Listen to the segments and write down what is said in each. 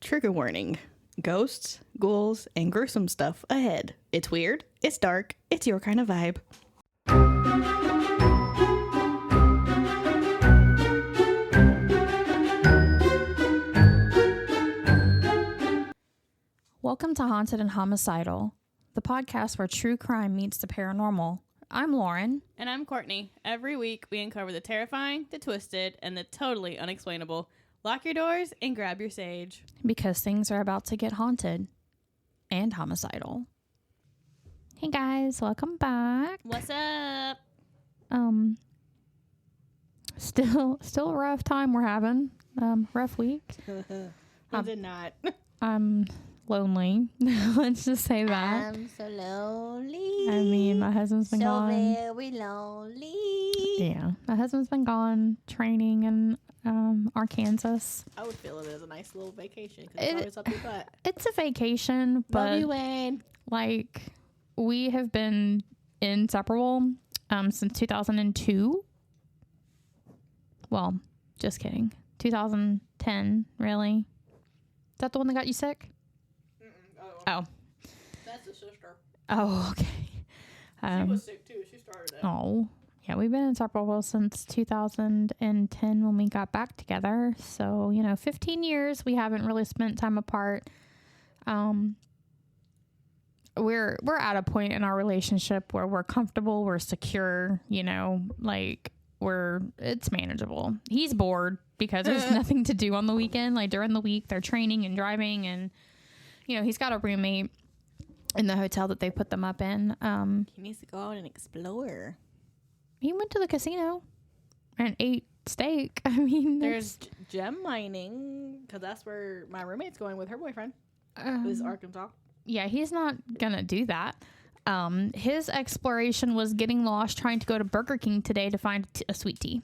Trigger warning. Ghosts, ghouls, and gruesome stuff ahead. It's weird, it's dark, it's your kind of vibe. Welcome to Haunted and Homicidal, the podcast where true crime meets the paranormal. I'm Lauren. And I'm Courtney. Every week we uncover the terrifying, the twisted, and the totally unexplainable. Lock your doors and grab your sage. Because things are about to get haunted and homicidal. Hey guys, welcome back. What's up? Still a rough time we're having. Rough week. Is it not? I'm lonely. Let's just say that. I'm so lonely. I mean, my husband's been gone. So very lonely. Yeah, my husband's been gone training in Arkansas. I would feel it as a nice little vacation because it's always up your butt. It's a vacation, but Love you, Wayne. like we have been inseparable since 2002. Well, just kidding. 2010, really? Is that the one that got you sick? Oh. That's a sister. Oh, okay. She was sick too. She started it. Oh, yeah, we've been inseparable since 2010 when we got back together. So, 15 years we haven't really spent time apart. We're at a point in our relationship where we're comfortable, we're secure, it's manageable. He's bored because there's nothing to do on the weekend. Like during the week, they're training and driving, and he's got a roommate in the hotel that they put them up in. He needs to go out and explore. He went to the casino and ate steak. I mean, there's gem mining because that's where my roommate's going with her boyfriend. Who's Arkansas. Yeah, he's not gonna do that. His exploration was getting lost trying to go to Burger King today to find a sweet tea.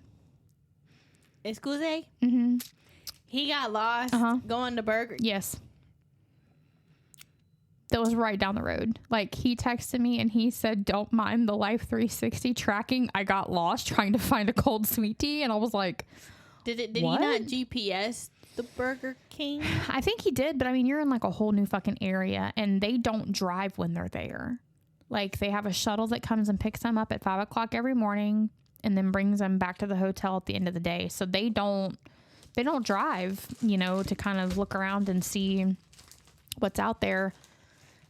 Excuse? Mm-hmm. He got lost going to Burger King. Yes. That was right down the road. Like, he texted me and he said, "Don't mind the Life 360 tracking. I got lost trying to find a cold sweet tea." And I was like, Did he not GPS the Burger King? I think he did, but I mean, you're in like a whole new fucking area and they don't drive when they're there. Like, they have a shuttle that comes and picks them up at 5 o'clock every morning and then brings them back to the hotel at the end of the day. So they don't drive, to kind of look around and see what's out there.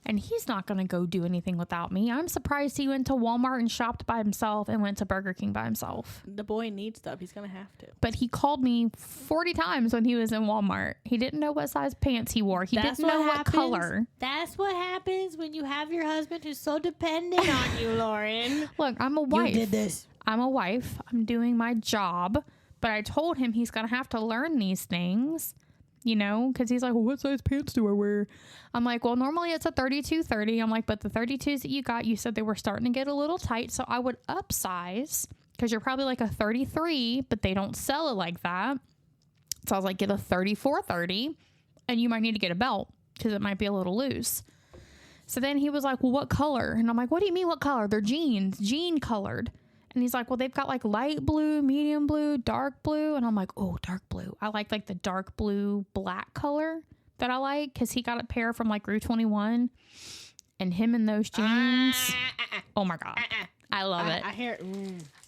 And he's not going to go do anything without me. I'm surprised he went to Walmart and shopped by himself and went to Burger King by himself. The boy needs stuff. He's going to have to. But he called me 40 times when he was in Walmart. He didn't know what size pants he wore. He didn't know what color. That's what happens when you have your husband who's so dependent on you, Lauren. Look, I'm a wife. You did this. I'm a wife. I'm doing my job. But I told him he's going to have to learn these things. Because he's like, "Well, what size pants do I wear?" I'm like, "Well, normally it's a 32-30. I'm like, "But the 32s that you got, you said they were starting to get a little tight. So I would upsize because you're probably like a 33, but they don't sell it like that." So I was like, "Get a 34-30 and you might need to get a belt because it might be a little loose." So then he was like, "Well, what color?" And I'm like, "What do you mean what color? They're jeans, jean colored." And he's like, "Well, they've got like light blue, medium blue, dark blue." And I'm like, "Oh, dark blue. I like the dark blue black color that I like." Because he got a pair from like Rue 21. And him in those jeans. Oh my God. I love it. I hear it.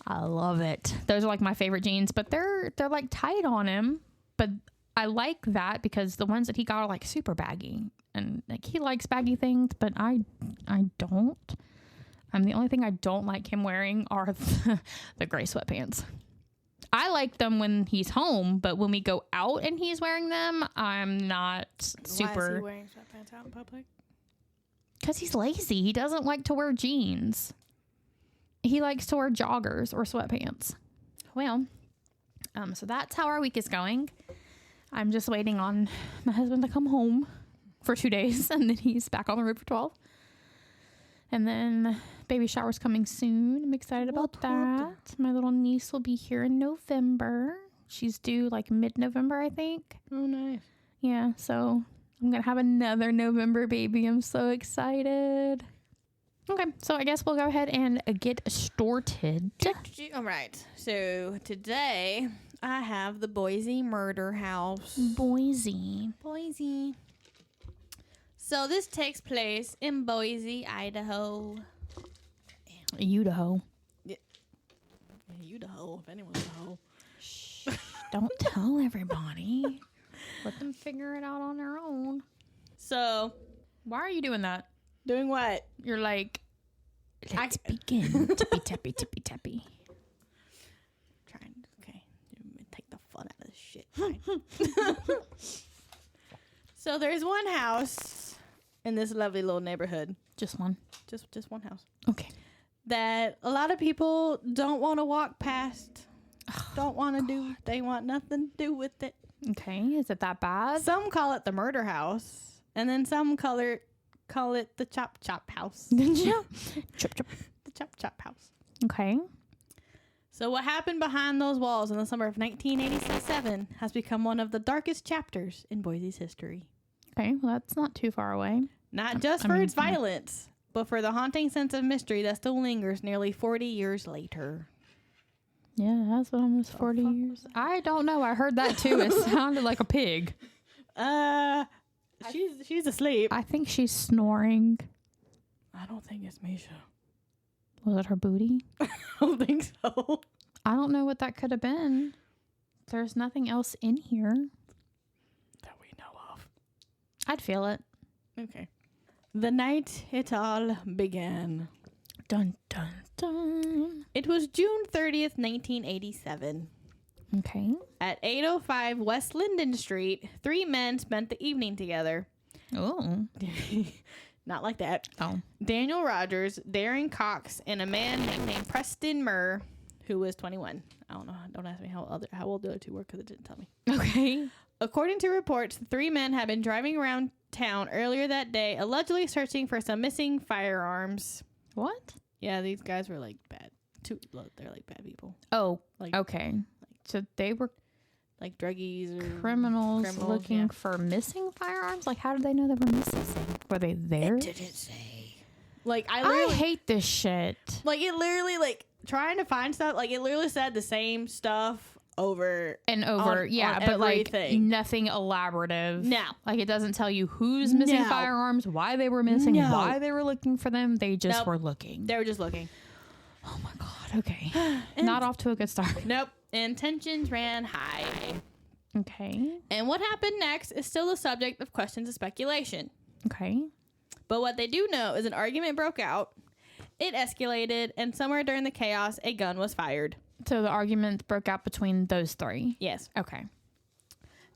I love it. Those are like my favorite jeans. But they're like tight on him. But I like that because the ones that he got are like super baggy. And like he likes baggy things, but I don't. The only thing I don't like him wearing are the gray sweatpants. I like them when he's home, but when we go out and he's wearing them, I'm not super. Why is he wearing sweatpants out in public? Because he's lazy. He doesn't like to wear jeans. He likes to wear joggers or sweatpants. Well, so that's how our week is going. I'm just waiting on my husband to come home for 2 days, and then he's back on the road for 12. And then baby shower's coming soon. I'm excited about that. My little niece will be here in November. She's due like mid-November, I think. Oh, nice. Yeah, so I'm going to have another November baby. I'm so excited. Okay, so I guess we'll go ahead and get started. All right. So today I have the Boise Murder House. Boise. Boise. So this takes place in Boise, Idaho. Idaho. Idaho, if anyone's a hoe. Shh. Don't tell everybody. Let them figure it out on their own. So, Why are you doing that? doing what? You're like, let's begin. Tippy tappy, tippy tappy. Trying. Okay, take the fun out of this shit. Fine. So there's one house in this lovely little neighborhood. Just one. Just one house. Okay. That a lot of people don't want to walk past. Don't want to do. They want nothing to do with it. Okay. Is it that bad? Some call it the murder house, and then some call it the chop house. Chop, chop. The chop house. Okay. So what happened behind those walls in the summer of 1987 has become one of the darkest chapters in Boise's history. Okay. Well, that's not too far away. Not just for its violence, but for the haunting sense of mystery that still lingers nearly 40 years later. Yeah, that's almost 40 years. I don't know. I heard that too. It sounded like a pig. She's asleep. I think she's snoring. I don't think it's Misha. Was it her booty? I don't think so. I don't know what that could have been. There's nothing else in here. That we know of. I'd feel it. Okay. The night it all began. Dun, dun, dun. It was June 30th, 1987. Okay. At 805 West Linden Street, 3 men spent the evening together. Oh. Not like that. Oh. Daniel Rogers, Darren Cox, and a man named Preston Murr, who was 21. I don't know. Don't ask me how old the other 2 were because it didn't tell me. Okay. According to reports, the 3 men had been driving around town earlier that day, allegedly searching for some missing firearms. What? Yeah, these guys were like bad. They're like bad people. Oh, Like okay. So they were like druggies or criminals looking yeah. for missing firearms? Like, how did they know they were missing? Were they there? It didn't say. Like I hate this shit. Like it literally like trying to find stuff. Like it literally said the same stuff over and over. on but like everything. nothing elaborative. No. Like it doesn't tell you who's missing No. firearms, why they were missing, No. why they were looking for them. They just Nope. were looking. They were just looking. Oh my God. Okay. Not off to a good start. Nope. And tensions ran high. Okay. And what happened next is still the subject of questions and speculation. Okay. But what they do know is an argument broke out. It escalated, and somewhere during the chaos, a gun was fired. So the argument broke out between those 3. Yes. Okay.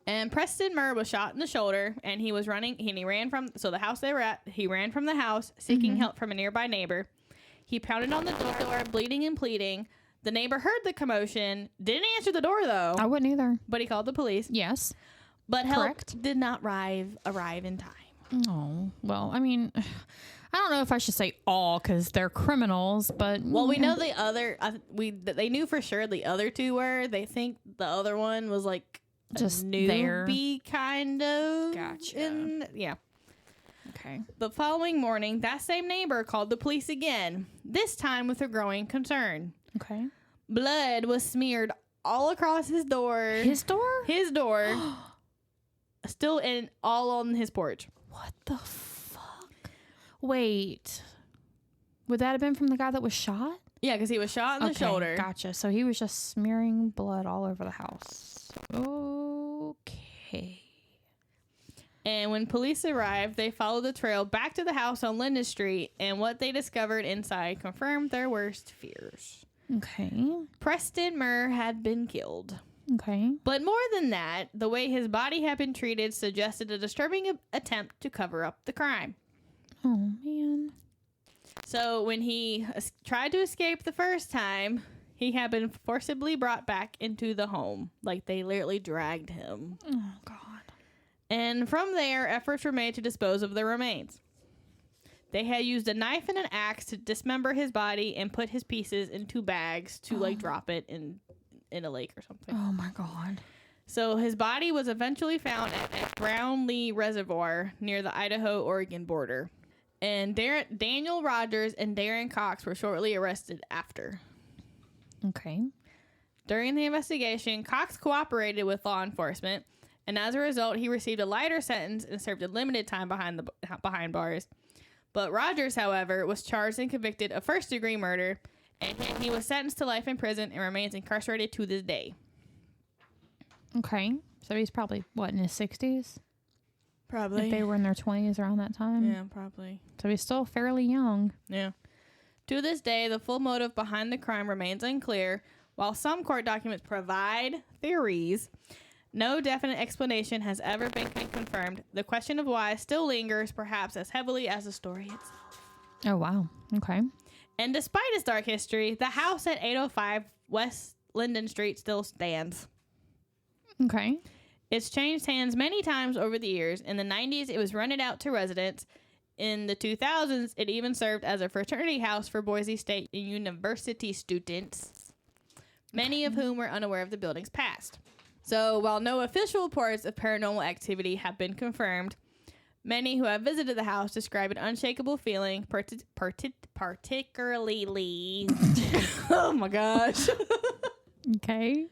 And Preston Murr was shot in the shoulder, and he was running, and he ran from, so the house they were at, he ran from the house, seeking help from a nearby neighbor. He pounded on the door, bleeding and pleading. The neighbor heard the commotion, didn't answer the door, though. I wouldn't either. But he called the police. Yes. But help Correct. did not arrive in time. Oh, well, I mean, I don't know if I should say all because they're criminals, but. Well, we know the other, they knew for sure the other 2 were. They think the other one was like just newbie kind of. Gotcha. Yeah. Okay. The following morning, that same neighbor called the police again, this time with a growing concern. Okay. Blood was smeared all across his door. His door? His door. Still all on his porch. What the fuck? Wait. Would that have been from the guy that was shot? Yeah, because he was shot in the shoulder. Gotcha. So he was just smearing blood all over the house. Okay. And when police arrived, they followed the trail back to the house on Linden Street, and what they discovered inside confirmed their worst fears. Okay. Preston Murr had been killed. Okay. But more than that, the way his body had been treated suggested a disturbing attempt to cover up the crime. Oh, man. So when he tried to escape the first time, he had been forcibly brought back into the home. Like they literally dragged him. Oh, God. And from there, efforts were made to dispose of the remains. They had used a knife and an axe to dismember his body and put his pieces into bags to like drop it in a lake or something. Oh, my God. So his body was eventually found at Brownlee Reservoir near the Idaho-Oregon border. And Daniel Rogers and Darren Cox were shortly arrested after. Okay. During the investigation, Cox cooperated with law enforcement, and as a result, he received a lighter sentence and served a limited time behind bars. But Rogers, however, was charged and convicted of first-degree murder, and he was sentenced to life in prison and remains incarcerated to this day. Okay. So he's probably, what, in his 60s? Probably. If they were in their 20s around that time? Yeah, probably. So he's still fairly young. Yeah. To this day, the full motive behind the crime remains unclear. While some court documents provide theories, no definite explanation has ever been confirmed. The question of why still lingers, perhaps as heavily as the story itself. Oh, wow. Okay. And despite its dark history, the house at 805 West Linden Street still stands. Okay. It's changed hands many times over the years. In the 90s, it was rented out to residents. In the 2000s, it even served as a fraternity house for Boise State University students, many of whom were unaware of the building's past. So, while no official reports of paranormal activity have been confirmed, many who have visited the house describe an unshakable feeling, particularly... oh my gosh. Okay.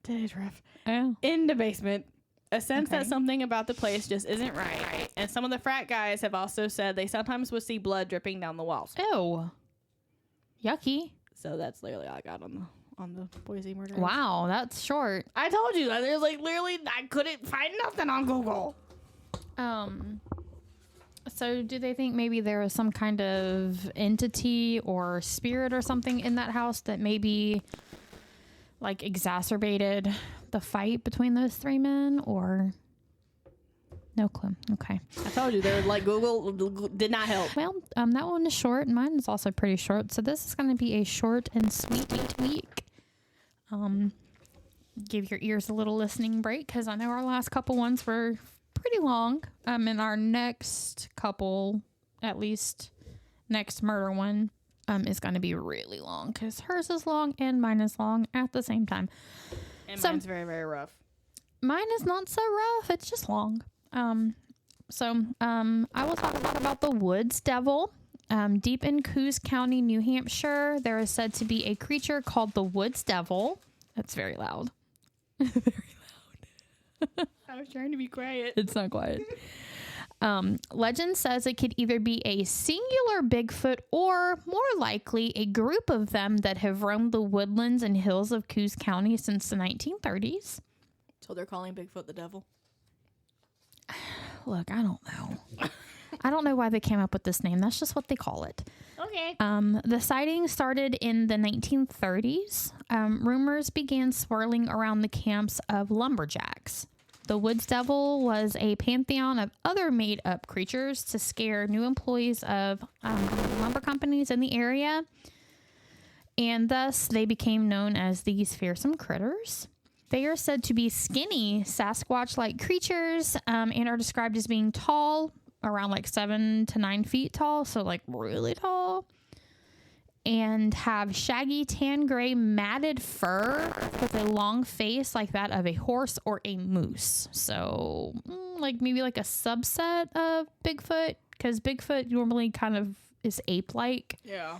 Today's rough. Oh. In the basement. A sense that Okay. something about the place just isn't right. And some of the frat guys have also said they sometimes would see blood dripping down the walls. Ew. Yucky. So that's literally all I got on the Boise Murder House. Wow, that's short. I told you that there's like literally I couldn't find nothing on Google. So do they think maybe there was some kind of entity or spirit or something in that house that maybe like exacerbated the fight between those three men, or no clue? Okay. I told you they're like Google did not help. Well, that one is short, and mine is also pretty short. So this is going to be a short and sweet week. Give your ears a little listening break, because I know our last couple ones were pretty long. And our next couple, at least next murder one, is going to be really long, because hers is long and mine is long at the same time. And So- mine's very, very rough. Mine is not so rough. It's just long. I will talk about the Woods Devil. Deep in Coos County, New Hampshire, there is said to be a creature called the Woods Devil. That's very loud. I was trying to be quiet. It's not quiet. Legend says it could either be a singular Bigfoot or, more likely, a group of them that have roamed the woodlands and hills of Coos County since the 1930s. So they're calling Bigfoot the devil. Look, I don't know. I don't know why they came up with this name. That's just what they call it. Okay. The sighting started in the 1930s. Rumors began swirling around the camps of lumberjacks. The Woods Devil was a pantheon of other made-up creatures to scare new employees of lumber companies in the area, and thus they became known as these fearsome critters. They are said to be skinny, Sasquatch-like creatures, and are described as being tall, around like 7 to 9 feet tall, so like really tall, and have shaggy tan gray matted fur with a long face like that of a horse or a moose. So like maybe like a subset of Bigfoot, because Bigfoot normally kind of is ape-like. Yeah.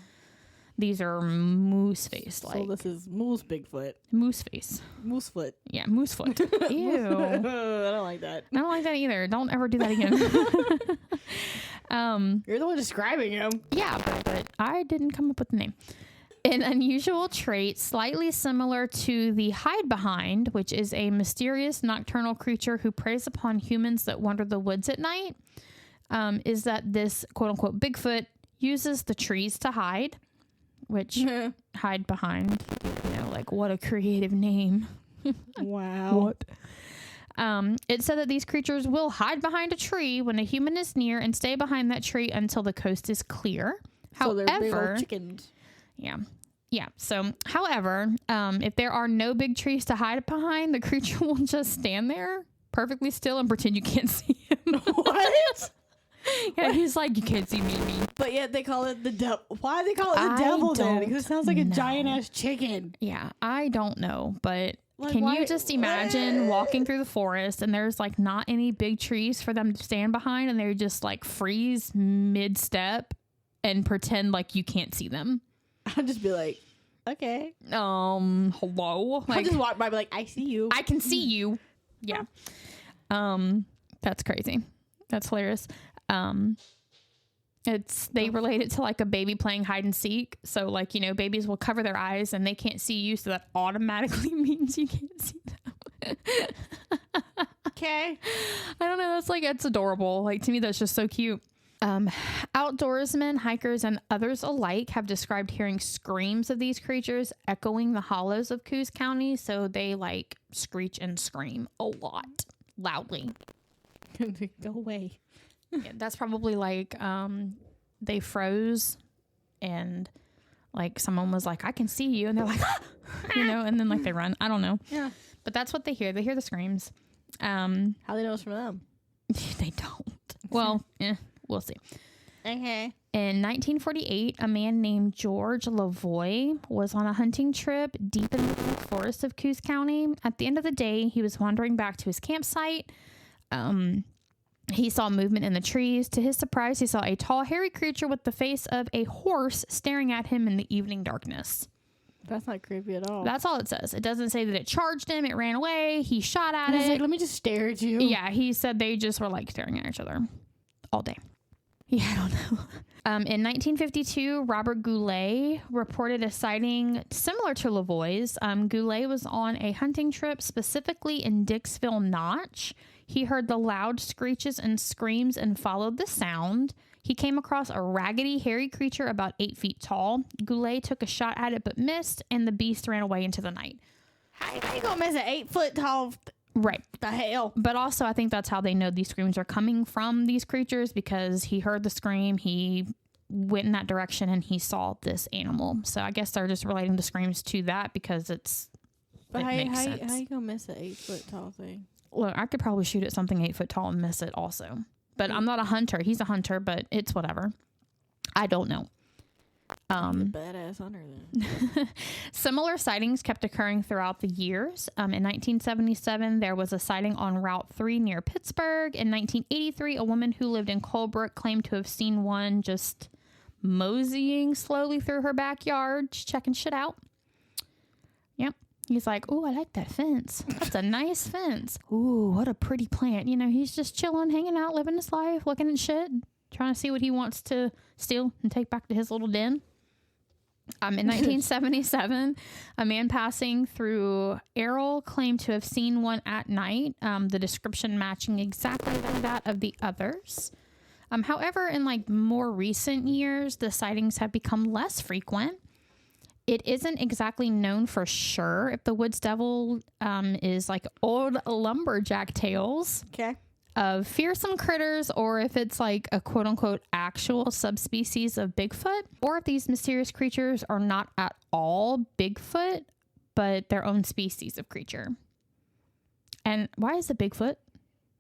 These are moose face like. So this is Moose Bigfoot. Moose face. Moosefoot. Yeah, moose foot. Ew. I don't like that. I don't like that either. Don't ever do that again. You're the one describing him. Yeah, but I didn't come up with the name. An unusual trait, slightly similar to the hide behind, which is a mysterious nocturnal creature who preys upon humans that wander the woods at night, is that this quote unquote Bigfoot uses the trees to hide, which hide behind, like what a creative name. Wow. It said that these creatures will hide behind a tree when a human is near and stay behind that tree until the coast is clear. So they're big However, old chickens. yeah. So, however, if there are no big trees to hide behind, the creature will just stand there perfectly still and pretend you can't see him. What? Yeah, he's like, you can't see me. But yet they call it the devil. Why do they call it the I devil then? don't Because it sounds like a know. giant ass chicken. Yeah, I don't know, but Like, can why- you just imagine walking through the forest and there's like not any big trees for them to stand behind, and they just like freeze mid-step and pretend like you can't see them? I'd just be like, Okay. Hello. I'll just walk by and be like, I see you. I can see you. Yeah. That's crazy. That's hilarious. They relate it to like a baby playing hide and seek. So like, you know, babies will cover their eyes and they can't see you. So that automatically means you can't see them. Okay. I don't know. That's like, it's adorable. Like to me, that's just so cute. Outdoorsmen, hikers, and others alike have described hearing screams of these creatures echoing the hollows of Coos County. So they like screech and scream a lot loudly. Go away. Yeah, that's probably like they froze and like someone was like, I can see you. And they're like, ah! You know, and then like they run. I don't know. Yeah. But that's what they hear. They hear the screams. How they know it's from them? They don't. Well, we'll see. Okay. In 1948, a man named George Lavoie was on a hunting trip deep in the forest of Coos County. At the end of the day, he was wandering back to his campsite. He saw movement in the trees. To his surprise, he saw a tall, hairy creature with the face of a horse staring at him in the evening darkness. That's not creepy at all. That's all it says. It doesn't say that it charged him. It ran away. He shot at it. Like, let me just stare at you. Yeah, he said they just were like staring at each other all day. Yeah, I don't know. In 1952, Robert Goulet reported a sighting similar to Lavoie's. Goulet was on a hunting trip, specifically in Dixville Notch. He heard the loud screeches and screams and followed the sound. He came across a raggedy, hairy creature about 8 feet tall. Goulet took a shot at it but missed, and the beast ran away into the night. How you gonna miss an 8 foot tall? Right. The hell? But also, I think that's how they know these screams are coming from these creatures, because he heard the scream, he went in that direction, and he saw this animal. So I guess they're just relating the screams to that because it makes sense. How you gonna miss an 8 foot tall thing? Look, I could probably shoot at something 8 foot tall and miss it also. But I'm not a hunter. He's a hunter, but it's whatever. I don't know. Badass hunter then. Similar sightings kept occurring throughout the years. In 1977, there was a sighting on Route 3 near Pittsburgh. In 1983, a woman who lived in Colebrook claimed to have seen one just moseying slowly through her backyard, just checking shit out. Yep. He's like, "Ooh, I like that fence. That's a nice fence. Ooh, what a pretty plant." You know, he's just chilling, hanging out, living his life, looking at shit, trying to see what he wants to steal and take back to his little den. In 1977, a man passing through Errol claimed to have seen one at night, the description matching exactly that of the others. However, in like more recent years, the sightings have become less frequent. It isn't exactly known for sure if the woods devil is like old lumberjack tales Okay. of fearsome critters, or if it's like a quote unquote actual subspecies of Bigfoot, or if these mysterious creatures are not at all Bigfoot, but their own species of creature. And why is it Bigfoot?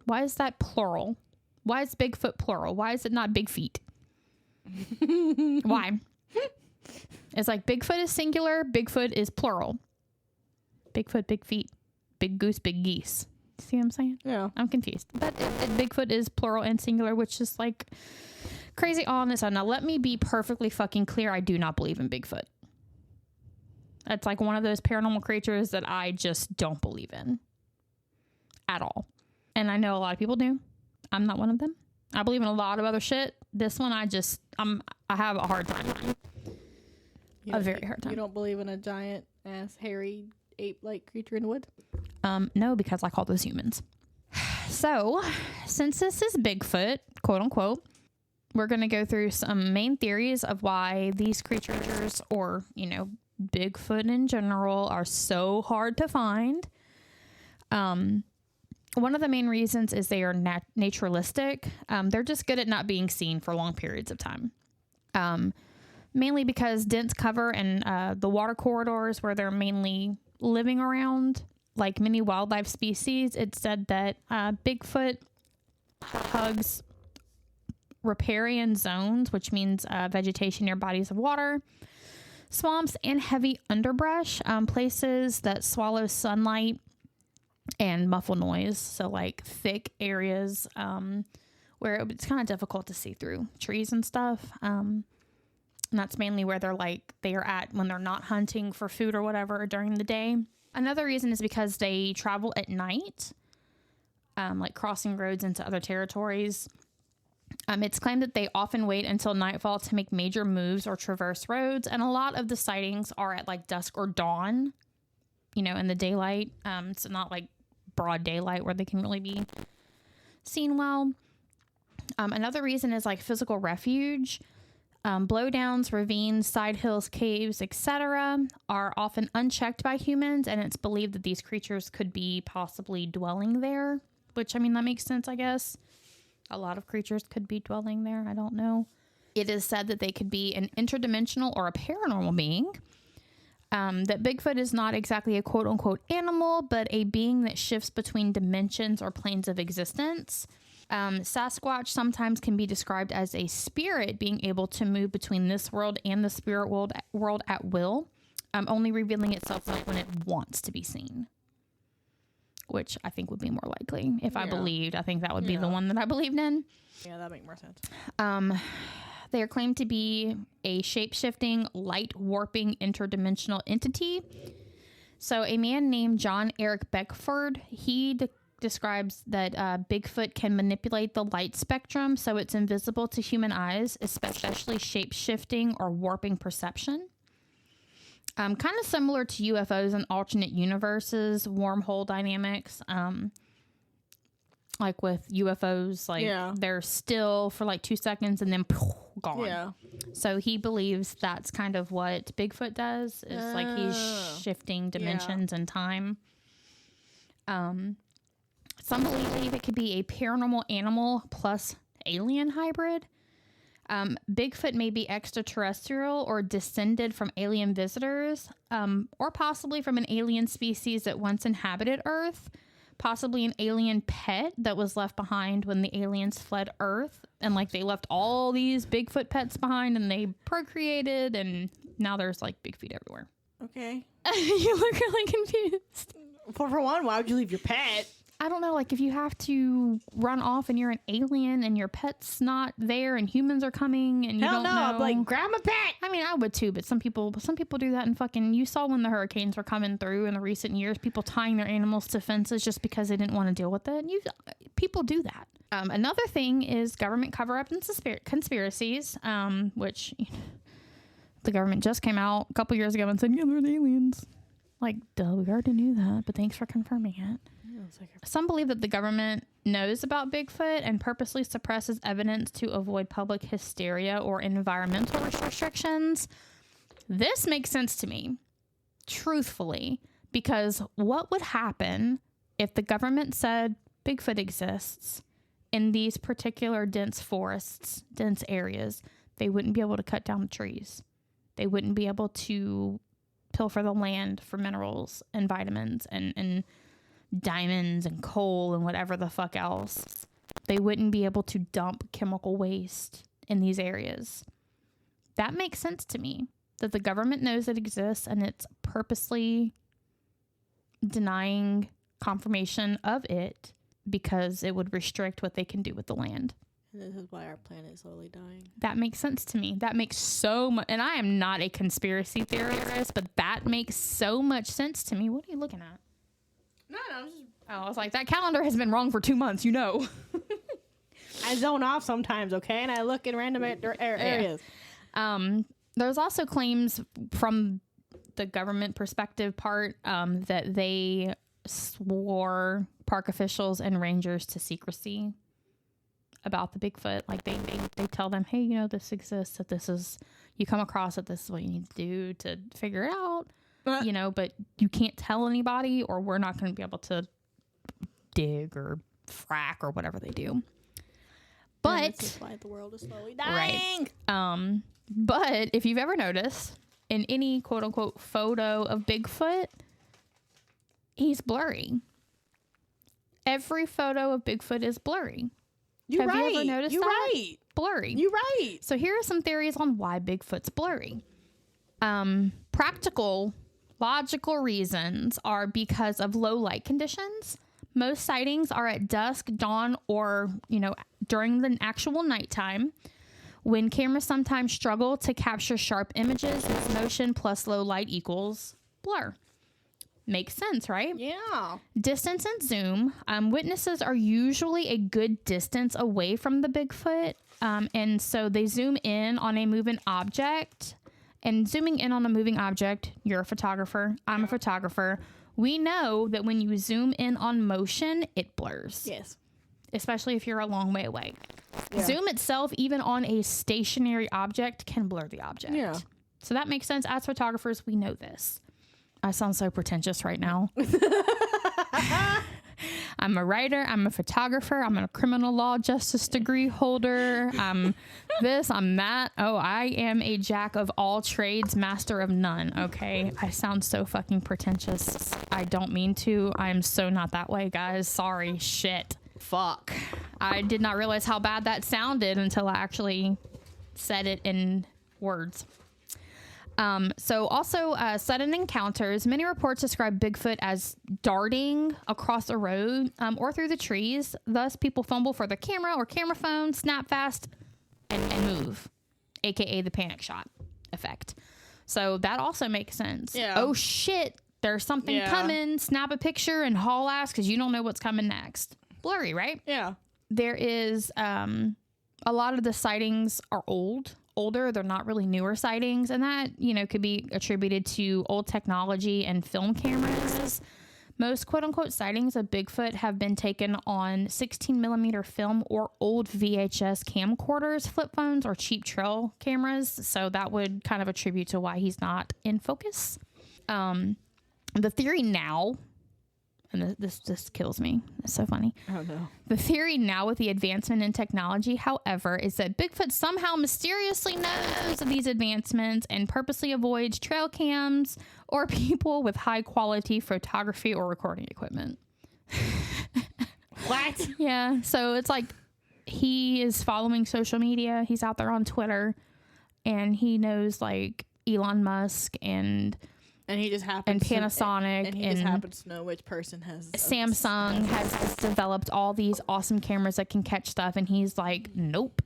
Why is that plural? Why is Bigfoot plural? Why is it not big feet? Why? It's like Bigfoot is singular, Bigfoot is plural. Bigfoot, big feet, big goose, big geese. See what I'm saying? Yeah. I'm confused. But Bigfoot is plural and singular, which is like crazy all on its own. Now, let me be perfectly fucking clear. I do not believe in Bigfoot. It's like one of those paranormal creatures that I just don't believe in at all. And I know a lot of people do. I'm not one of them. I believe in a lot of other shit. This one, I have a hard time. A very hard time. You don't believe in a giant ass hairy ape-like creature in the woods? No, because I call those humans. So, since this is Bigfoot, quote unquote, we're going to go through some main theories of why these creatures, or, you know, Bigfoot in general, are so hard to find. One of the main reasons is they are naturalistic. They're just good at not being seen for long periods of time. Mainly because dense cover and the water corridors where they're mainly living around, like many wildlife species, it's said that Bigfoot hugs riparian zones, which means vegetation near bodies of water, swamps, and heavy underbrush, places that swallow sunlight and muffle noise. So like thick areas where it's kind of difficult to see through trees and stuff. And that's mainly where they are at when they're not hunting for food or whatever during the day. Another reason is because they travel at night, like crossing roads into other territories. It's claimed that they often wait until nightfall to make major moves or traverse roads. And a lot of the sightings are at like dusk or dawn, in the daylight. It's not like broad daylight where they can really be seen well. Another reason is like physical refuge. Blowdowns, ravines, side hills, caves, etc. are often unchecked by humans, and it's believed that these creatures could be possibly dwelling there, which, that makes sense, I guess. A lot of creatures could be dwelling there. I don't know. It is said that they could be an interdimensional or a paranormal being. That Bigfoot is not exactly a quote-unquote animal, but a being that shifts between dimensions or planes of existence. Sasquatch sometimes can be described as a spirit being able to move between this world and the spirit world at will, only revealing itself like when it wants to be seen, which I think would be more likely. If I believed, I think that would be the one that I believed in. Yeah, that makes more sense. They are claimed to be a shape-shifting, light-warping, interdimensional entity. So a man named John Eric Beckford, he describes that Bigfoot can manipulate the light spectrum so it's invisible to human eyes, especially shape-shifting or warping perception. Kind of similar to UFOs and alternate universes, wormhole dynamics. Like with UFOs, they're still for like 2 seconds and then gone. Yeah. So he believes that's kind of what Bigfoot does. Is like he's shifting dimensions and time. Some believe it could be a paranormal animal plus alien hybrid. Bigfoot may be extraterrestrial or descended from alien visitors, or possibly from an alien species that once inhabited Earth, possibly an alien pet that was left behind when the aliens fled Earth. And like they left all these Bigfoot pets behind and they procreated and now there's like big feet everywhere. Okay. You look really confused. For one, why would you leave your pet? I don't know, like if you have to run off and you're an alien and your pet's not there and humans are coming and you don't know. I'm like, grab a pet. I would too, but some people do that and fucking, you saw when the hurricanes were coming through in the recent years, people tying their animals to fences just because they didn't want to deal with it. People do that. Another thing is government cover-up and conspiracies, which the government just came out a couple years ago and said, yeah, there's aliens. Like, duh, we already knew that, but thanks for confirming it. Some believe that the government knows about Bigfoot and purposely suppresses evidence to avoid public hysteria or environmental restrictions. This makes sense to me, truthfully, because what would happen if the government said Bigfoot exists in these particular dense forests, dense areas? They wouldn't be able to cut down the trees. They wouldn't be able to pilfer the land for minerals and vitamins and diamonds and coal and whatever the fuck else. They wouldn't be able to dump chemical waste in these areas. That makes sense to me, that the government knows it exists and it's purposely denying confirmation of it because it would restrict what they can do with the land. And this is why our planet is slowly dying. That makes sense to me. That makes so much, and I am not a conspiracy theorist, but that makes so much sense to me. What are you looking at? No, just... I was like, that calendar has been wrong for 2 months, I zone off sometimes, okay? And I look in random areas. There's also claims from the government perspective part that they swore park officials and rangers to secrecy about the Bigfoot. Like they tell them, hey, this exists, that this is, you come across it, this is what you need to do to figure it out. But you can't tell anybody or we're not going to be able to dig or frack or whatever they do. But this is why the world is slowly dying. Right. But if you've ever noticed in any quote unquote photo of Bigfoot, he's blurry. Every photo of Bigfoot is blurry. You're Have right. you ever noticed You're that? right. Blurry. You're right. So here are some theories on why Bigfoot's blurry. Practical, logical reasons are because of low light conditions. Most sightings are at dusk, dawn, or, during the actual nighttime, When cameras sometimes struggle to capture sharp images, its motion plus low light equals blur. Makes sense, right? Yeah. Distance and zoom. Witnesses are usually a good distance away from the Bigfoot. And so they zoom in on a moving object. And zooming in on a moving object, you're a photographer, I'm a photographer. We know that when you zoom in on motion, it blurs. Yes. Especially if you're a long way away. Yeah. Zoom itself, even on a stationary object, can blur the object. Yeah. So that makes sense. As photographers, we know this. I sound so pretentious right now. I'm a writer. I'm a photographer. I'm a criminal law justice degree holder. I'm this, I'm that. Oh, I am a jack of all trades, master of none. Okay. I sound so fucking pretentious. I don't mean to. I am so not that way, guys. Sorry. Shit. Fuck. I did not realize how bad that sounded until I actually said it in words. So also sudden encounters. Many reports describe Bigfoot as darting across a road or through the trees. Thus, people fumble for their camera or camera phone, snap fast, and move, aka the panic shot effect. So that also makes sense. Yeah. Oh shit, there's something coming. Snap a picture and haul ass because you don't know what's coming next. Blurry, right? Yeah. There is a lot of the sightings are older. They're not really newer sightings, and that, you know, could be attributed to old technology and film cameras. Most quote unquote sightings of Bigfoot have been taken on 16 millimeter film or old VHS camcorders, flip phones, or cheap trail cameras. So that would kind of attribute to why he's not in focus. The theory now, and this kills me. It's so funny. Oh no. The theory now with the advancement in technology, however, is that Bigfoot somehow mysteriously knows of these advancements and purposely avoids trail cams or people with high quality photography or recording equipment. What? Yeah. So it's like he is following social media. He's out there on Twitter and he knows like Elon Musk and he just happens Panasonic and he just happens to know which person has Samsung has developed all these awesome cameras that can catch stuff, and he's like, nope.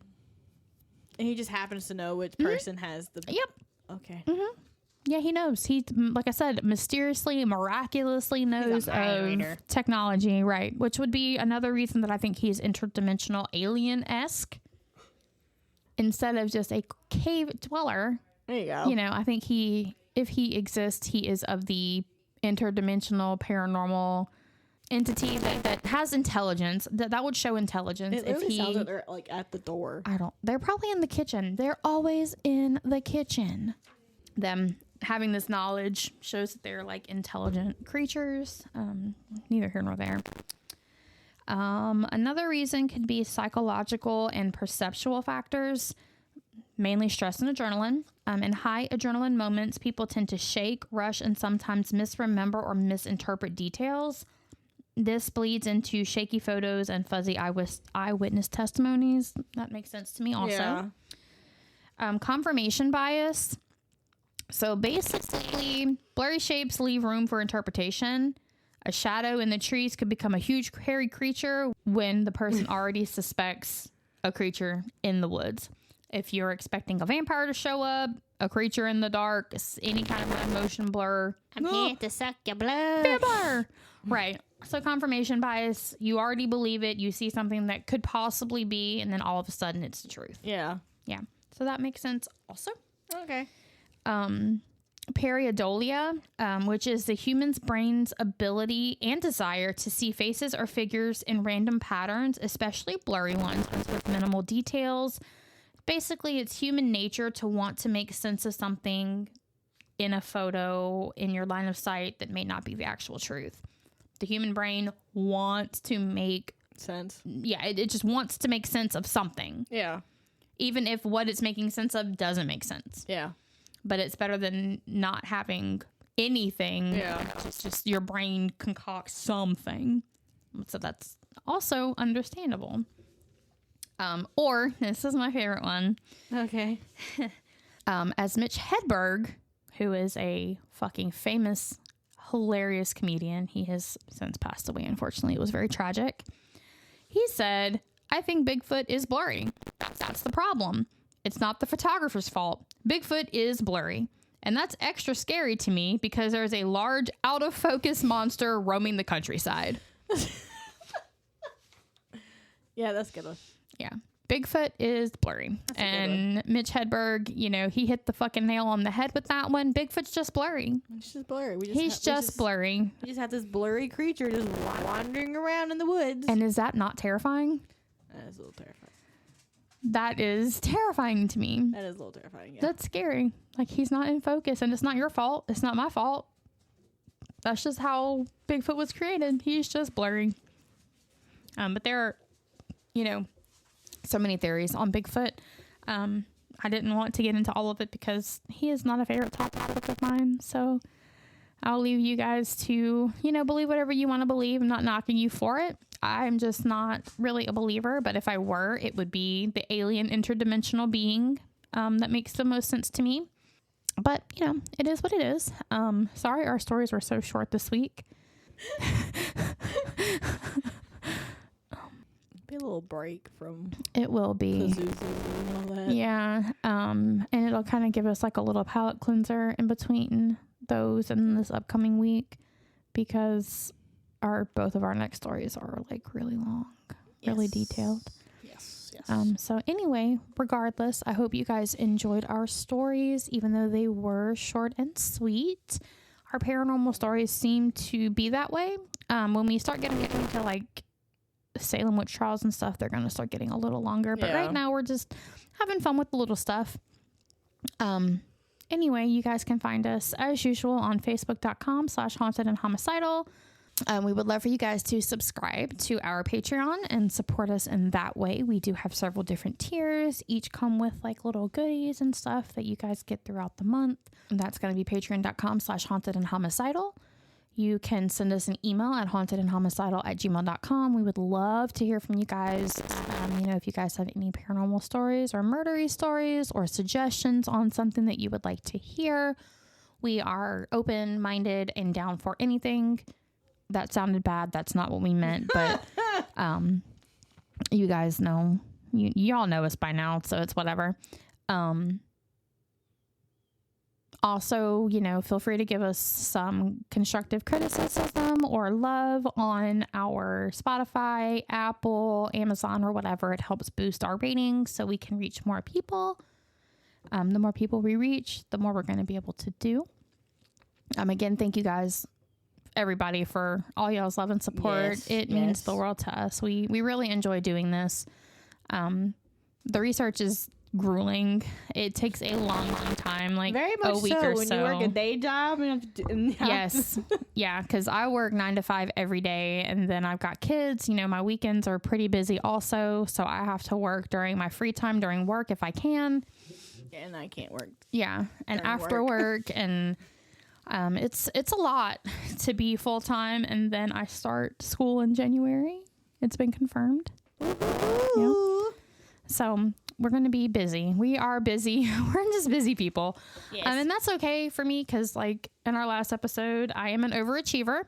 And he just happens to know which person has the. Yep. Okay. Mm-hmm. Yeah, he knows. He, like I said, mysteriously, miraculously knows of technology, right? Which would be another reason that I think he's interdimensional alien-esque instead of just a cave dweller. There you go. You know, I think if he exists, he is of the interdimensional paranormal entity that has intelligence. That would show intelligence. It literally sounds like they're like at the door. They're probably in the kitchen. They're always in the kitchen. Them having this knowledge shows that they're like intelligent creatures. Neither here nor there. Another reason could be psychological and perceptual factors. Mainly stress and adrenaline. In high adrenaline moments, people tend to shake, rush, and sometimes misremember or misinterpret details. This bleeds into shaky photos and fuzzy eyewitness testimonies. That makes sense to me also. Yeah. Confirmation bias. So basically, blurry shapes leave room for interpretation. A shadow in the trees could become a huge hairy creature when the person already suspects a creature in the woods. If you're expecting a vampire to show up, a creature in the dark, any kind of motion blur. I'm here to suck your blood. Vampire! Right. So confirmation bias, you already believe it. You see something that could possibly be, and then all of a sudden it's the truth. Yeah. Yeah. So that makes sense also. Okay. Pareidolia, which is the human's brain's ability and desire to see faces or figures in random patterns, especially blurry ones with minimal details. Basically, it's human nature to want to make sense of something in a photo in your line of sight that may not be the actual truth. The human brain wants to make sense. Yeah, it just wants to make sense of something. Yeah. Even if what it's making sense of doesn't make sense. Yeah. But it's better than not having anything. Yeah. Just your brain concocts something. So that's also understandable. Or, this is my favorite one. Okay. As Mitch Hedberg, who is a fucking famous, hilarious comedian, he has since passed away, unfortunately. It was very tragic. He said, I think Bigfoot is blurry. That's the problem. It's not the photographer's fault. Bigfoot is blurry. And that's extra scary to me because there's a large out-of-focus monster roaming the countryside. Yeah, that's a good one. Yeah. Bigfoot is blurry. And Mitch Hedberg, he hit the fucking nail on the head with that one. Bigfoot's just blurry. It's just blurry. He's just blurry. We just have this blurry creature just wandering around in the woods. And is that not terrifying? That is a little terrifying. That is terrifying to me. That is a little terrifying, yeah. That's scary. Like, he's not in focus, and it's not your fault. It's not my fault. That's just how Bigfoot was created. He's just blurry. But there are, so many theories on Bigfoot. I didn't want to get into all of it because he is not a favorite topic of mine. So I'll leave you guys to, believe whatever you want to believe. I'm not knocking you for it. I'm just not really a believer. But if I were, it would be the alien interdimensional being that makes the most sense to me. But, it is what it is. Sorry our stories were so short this week. Be a little break from it will be and all that. Yeah. And it'll kind of give us like a little palate cleanser in between those and this upcoming week because both of our next stories are like really long, really detailed. Yes. So anyway, regardless, I hope you guys enjoyed our stories, even though they were short and sweet. Our paranormal stories seem to be that way. When we start getting into like Salem witch trials and stuff, they're going to start getting a little longer. But right now we're just having fun with the little stuff. Anyway, you guys can find us as usual on facebook.com/haunted and homicidal. We would love for you guys to subscribe to our Patreon and support us in that way. We do have several different tiers. Each come with like little goodies and stuff that you guys get throughout the month. And that's going to be patreon.com/haunted and homicidal. You can send us an email at hauntedandhomicidal@gmail.com. We would love to hear from you guys. If you guys have any paranormal stories or murdery stories or suggestions on something that you would like to hear, we are open-minded and down for anything. That sounded bad. That's not what we meant, but you guys know, y'all know us by now, so it's whatever. Also, feel free to give us some constructive criticism or love on our Spotify, Apple, Amazon, or whatever. It helps boost our ratings so we can reach more people. The more people we reach, the more we're going to be able to do. Again, thank you guys, everybody, for all y'all's love and support. It means the world to us. We really enjoy doing this. The research is grueling. It takes a long time, like very much a week so. or When so. you work a day job, Yes, yeah, because I work 9 to 5 every day, and then I've got kids. My weekends are pretty busy also, so I have to work during my free time during work if I can. And I can't work. Yeah, and after work, and it's a lot to be full time, and then I start school in January. It's been confirmed. Yeah. So we're going to be busy. We are busy. We're just busy people. Yes. And that's okay for me because, like, in our last episode, I am an overachiever.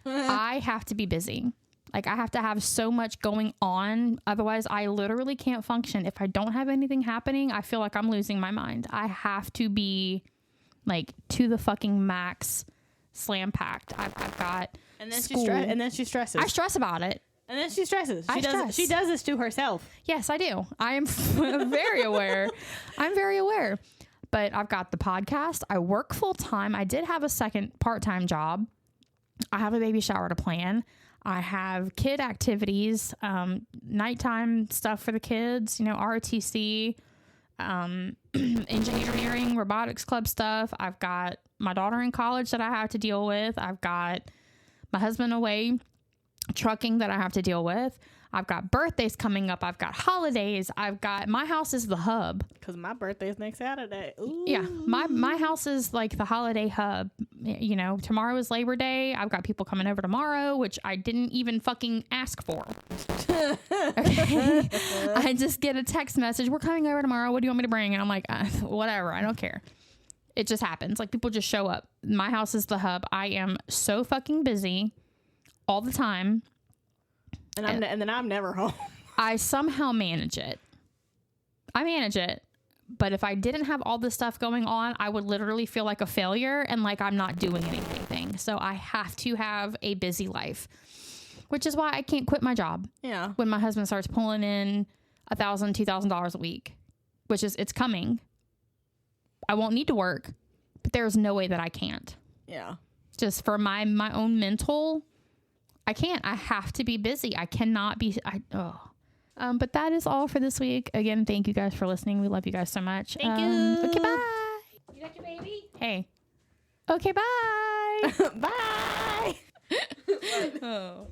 I have to be busy. Like, I have to have so much going on. Otherwise, I literally can't function. If I don't have anything happening, I feel like I'm losing my mind. I have to be, like, to the fucking max, slam packed. I've got school. And then she stresses. I stress about it. And then she stresses. Stress. She does this to herself. Yes, I do. I am very aware. I'm very aware. But I've got the podcast. I work full time. I did have a second part-time job. I have a baby shower to plan. I have kid activities, nighttime stuff for the kids, ROTC, engineering, robotics club stuff. I've got my daughter in college that I have to deal with. I've got my husband away trucking that I have to deal with. I've got birthdays coming up. I've got holidays. My house is the hub. Because my birthday's next Saturday. Ooh. Yeah. My house is like the holiday hub. Tomorrow is Labor Day. I've got people coming over tomorrow, which I didn't even fucking ask for. Okay. I just get a text message. We're coming over tomorrow. What do you want me to bring? And I'm like, whatever. I don't care. It just happens. Like, people just show up. My house is the hub. I am so fucking busy all the time. And then I'm never home. I somehow manage it. But if I didn't have all this stuff going on, I would literally feel like a failure and like I'm not doing anything. So I have to have a busy life, which is why I can't quit my job. Yeah. When my husband starts pulling in $1,000, $2,000 a week, which is, it's coming. I won't need to work, but there's no way that I can't. Yeah. Just for my own mental, I can't. I have to be busy. I cannot be. But that is all for this week. Again, thank you guys for listening. We love you guys so much. Thank you. Okay, bye. You got your baby? Hey. Okay, bye. Bye. Oh.